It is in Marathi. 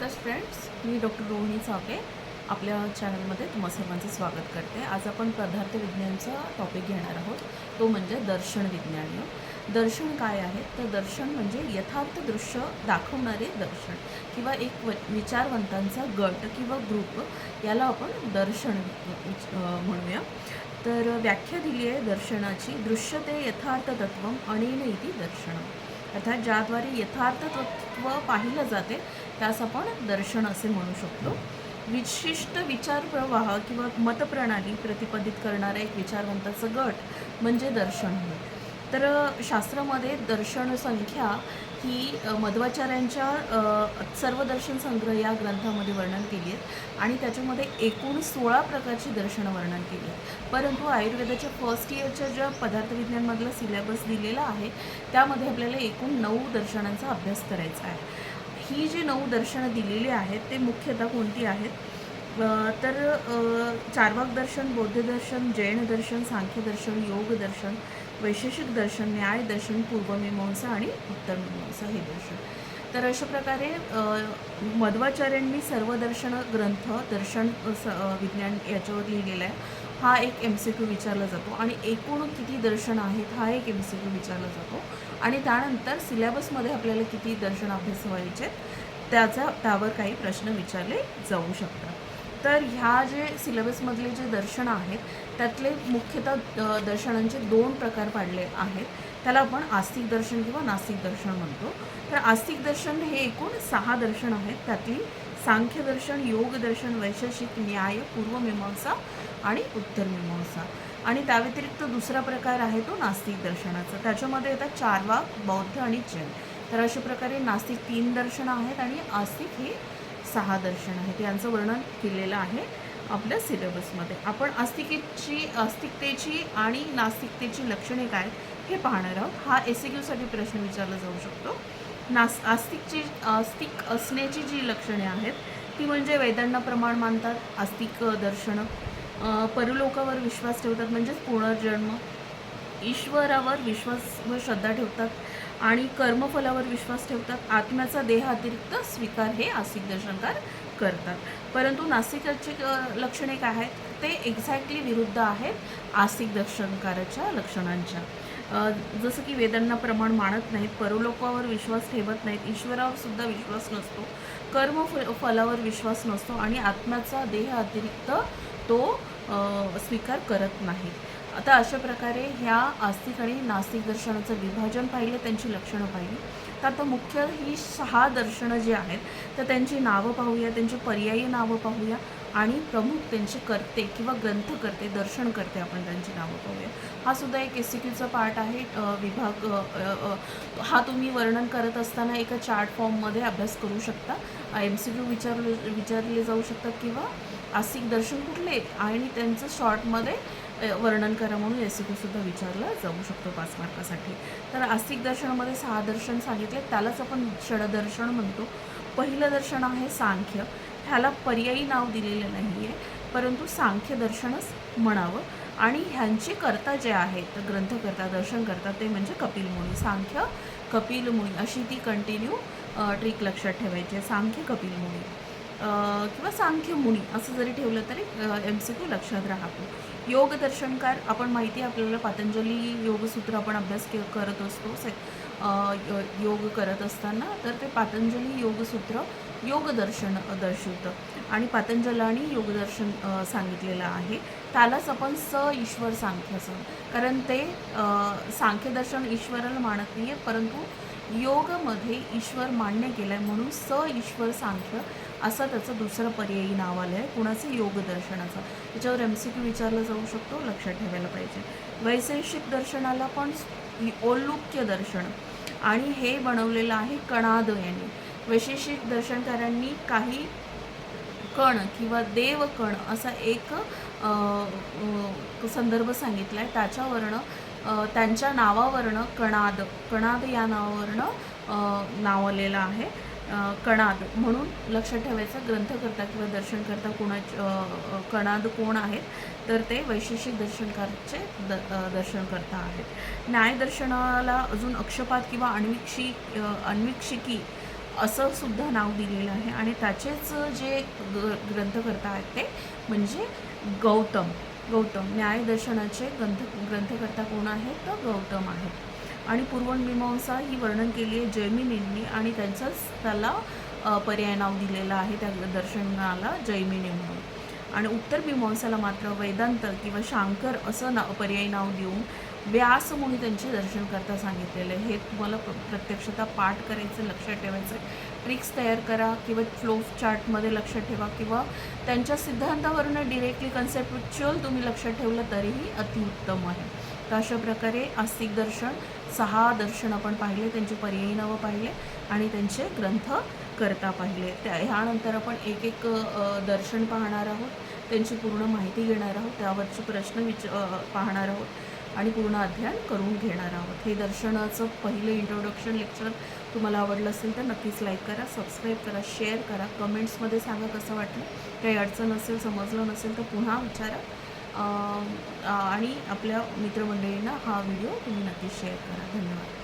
नमस्कार फ्रेंड्स, मी डॉक्टर रोहिणी चावके आपल्या चॅनलमध्ये तुम्हा सर्वांचं स्वागत करते। आज आपण पदार्थ विज्ञानचा टॉपिक घेणार आहोत, तो म्हणजे दर्शन विज्ञान। दर्शन काय आहे तर दर्शन म्हणजे यथार्थ दृश्य दाखवणारे दर्शन किंवा एक विचारवंतांचा गट किंवा ग्रुप, याला आपण दर्शन म्हणूया। तर व्याख्या दिली आहे दर्शनाची, दृश्यते यथार्थ तत्वम अनेन इति दर्शनम, अर्थात ज्याद्वारे यथार्थ तत्व पाहिलं जाते त्यास आपण दर्शन असे म्हणू शकतो। विशिष्ट विचार प्रवाह किंवा मतप्रणाली प्रतिपादित करणारा एक विचारवंताचं गट म्हणजे दर्शन होय। तर शास्त्रामध्ये दर्शन संख्या ही मध्वाचार्यांच्या सर्व दर्शन संग्रह या ग्रंथामध्ये वर्णन केली आहे आणि त्याच्यामध्ये एकूण 16 प्रकारची दर्शन वर्णन केली आहे। परंतु आयुर्वेदाच्या फर्स्ट इयरच्या ज्या पदार्थविज्ञानमधला सिलेबस दिलेला आहे त्यामध्ये आपल्याला एकूण 9 दर्शनांचा अभ्यास करायचा आहे। ही जी 9 दर्शनं दिलेली आहेत ते मुख्यतः कोणती आहेत तर चार्वाक दर्शन, बौद्ध दर्शन, जैन दर्शन, सांख्य दर्शन, योग दर्शन, वैशेषिक दर्शन, न्याय दर्शन, पूर्वमीमांसा आणि उत्तरमीमांसा हे दर्शन। तर अशा प्रकारे मध्वाचार्यांनी सर्व दर्शन ग्रंथ दर्शन विज्ञान याच्यावर लिहिलेला आहे। हा एक MCQ विचारला जातो आणि एकूण किती दर्शन आहेत हा एक MCQ विचारला जातो आणि त्यानंतर सिलेबसमध्ये आपल्याला किती दर्शन अभ्यास व्हायचे त्यावर काही प्रश्न विचारले जाऊ शकतात। तर ह्या जे सिलेबसमधले जे दर्शन आहेत त्यातले मुख्यतः दर्शनांचे 2 प्रकार पाडले आहेत। त्याला आपण आस्तिक दर्शन किंवा नास्तिक दर्शन म्हणतो। तर आस्तिक दर्शन हे एकूण 6 दर्शन आहेत, त्यातली सांख्य दर्शन, योग दर्शन, वैशेषिक, न्याय, पूर्वमीमांसा आणि उत्तरमीमांसा। आणि त्या व्यतिरिक्त दुसरा प्रकार आहे तो नास्तिक दर्शनाचा, त्याच्यामध्ये येतात चार्वाक, बौद्ध आणि जैन। तर अशा प्रकारे नास्तिक 3 दर्शन आहेत आणि आस्तिक हे 6 दर्शन आहेत। यांचं वर्णन केलेलं आहे आपल्या सिलेबसमध्ये। आपण आस्तिकतेची आणि नास्तिकतेची लक्षणे काय हे पाहणार आहोत। हा SAQ प्रश्न विचारला जाऊ शकतो। आस्तिक असण्याची जी लक्षणे आहेत ती म्हणजे वेदांना प्रमाण मानतात, आस्तिक दर्शन परलोकावर विश्वास ठेवतात म्हणजेच पुनर्जन्म, ईश्वरावर विश्वास व श्रद्धा ठेवतात आणि कर्मफलावर विश्वास ठेवतात, आत्म्याचा देह अतिरिक्त स्वीकार हे आस्तिक दर्शनकार करतात। परंतु नास्तिकाची लक्षणे काय आहेत ते एक्झॅक्टली विरुद्ध आहेत आस्तिक दर्शनकाराच्या लक्षणांच्या। जसं की वेदांना प्रमाण मानत नाहीत, परलोकावर विश्वास ठेवत नाहीत, ईश्वरावर सुद्धा विश्वास नसतो, फलावर विश्वास नसतो आणि आत्म्याचा देह अतिरिक्त तो स्वीकार करत नाही। आता अशा प्रकारे ह्या आस्तिक आणि नास्तिक दर्शनाचं विभाजन पाहिलं, त्यांची लक्षणं पाहिली। तर आता मुख्य ही 6 दर्शनं जी आहेत तर त्यांची नावं पाहूया, त्यांची पर्यायी नावं पाहूया आणि प्रमुख त्यांचे कर्ते किंवा ग्रंथकर्ते, दर्शनकर्ते आपण त्यांची नावं पाहूया। हा सुद्धा एक SAQचा पार्ट आहे। हा तुम्ही वर्णन करत असताना एका चार्ट फॉर्ममध्ये अभ्यास करू शकता। MCQ विचारले जाऊ शकतात किंवा आस्तिक दर्शन कुठले आणि त्यांचं शॉर्टमध्ये वर्णन करा म्हणून SAQ सुद्धा विचारला जाऊ शकतो 5 मार्कासाठी। तर आस्तिक दर्शनामध्ये 6 दर्शन सांगितले, त्यालाच आपण षडदर्शन म्हणतो। पहिलं दर्शन आहे सांख्य, ह्याला पर्यायी नाव दिलेलं नाही आहे परंतु सांख्य दर्शनच म्हणावं आणि ह्यांचे कर्ता जे आहेत ग्रंथकर्ता दर्शनकर्ता ते म्हणजे कपिल मुनी। सांख्य कपिल मुनी अशी ती कंटिन्यू ट्रिक लक्षात ठेवायची आहे, सांख्य कपिल मुनी किंवा सांख्य मुनी असं जरी ठेवलं तरी MCQ लक्षात राहतो। योग दर्शनकार आपण माहिती आहे आपल्याला, पतंजली योगसूत्र आपण अभ्यास करत असतो योग करत असताना, तर ते पतंजली योगसूत्र योग दर्शन दर्शवतं आणि पतंजलांनी योगदर्शन सांगितलेलं आहे। त्यालाच आपण ईश्वर सांख्य असं, कारण ते सांख्यदर्शन ईश्वराला मानत नाही आहे परंतु योगमध्ये ईश्वर मान्य केलं आहे म्हणून ईश्वर सांख्य असं त्याचं दुसरं पर्यायी नाव आलं आहे कुणाचं, योग दर्शनाचं। त्याच्यावर MCQ विचारला जाऊ शकतो, लक्षात ठेवायला पाहिजे। वैशेषिक दर्शनाला पण औलुक्य दर्शन आणि हे बनवलेलं आहे कणाद यांनी। वैशेषिक दर्शनकारांनी काही कण किंवा देवकण असा एक संदर्भ सांगितला आहे, त्याच्यावरनं त्यांच्या नावावरनं कणाद या नावावरनं नाव आलेलं आहे कणाद म्हणून लक्षात ठेवायचं। ग्रंथकर्ता किंवा दर्शनकर्ता कणाद कोण आहेत तर ते वैशेषिक दर्शनकारचे दर्शनकर्ता आहेत। न्याय दर्शनाला अजून अक्षपात किंवा अन्वीक्षिकी असं सुद्धा नाव दिलेलं आहे आणि त्याचेच जे ग्रंथकर्ता आहेत ते म्हणजे गौतम. न्यायदर्शनाचे ग्रंथकर्ता कोण आहेत तर गौतम आहेत. आणि पूर्वमीमांसा ही वर्णन केली आहे जैमिनींनी आणि त्यांचंच त्याला पर्याय नाव दिलेलं आहे त्या दर्शनाला जैमिनी म्हणून. आणि उत्तर मीमांसाला मात्र वेदांत किंवा शांकर असं पर्यायी नाव देऊन व्यास म्हणून त्यांचे दर्शन करता सांगितलेलं आहे. हे तुम्हाला प्रत्यक्षतः पाठ करायचं, लक्षात ठेवायचं, ट्रिक्स तयार करा किंवा फ्लो चार्टमध्ये लक्षात ठेवा किंवा त्यांच्या सिद्धांतावरून डिरेक्टली कन्सेप्च्युअल तुम्ही लक्षात ठेवलं तरीही अतिउत्तम आहे. तर अशा प्रकारे आस्तिक दर्शन 6 दर्शन आपण पाहिले, त्यांचे पर्यायी नावं पाहिले आणि त्यांचे ग्रंथ करता पाहिले. ह्यानंतर आपण एक एक दर्शन पाहणार आहोत, त्यांची पूर्ण माहिती घेणार आहोत, त्यावरचे प्रश्न पाहणार आहोत आणि पूर्ण अध्ययन करून घेणार आहोत. हे दर्शनाचं पहिलं इंट्रोडक्शन लेक्चर तुम्हाला आवडलं असेल तर नक्कीच लाईक करा, सबस्क्राईब करा, शेअर करा, कमेंट्समध्ये सांगा कसं वाटलं. काही अडचण असेल, समजलं नसेल तर पुन्हा विचारा आणि आपल्या मित्रमंडळींना हा व्हिडिओ तुम्ही नक्कीच शेअर करा. धन्यवाद.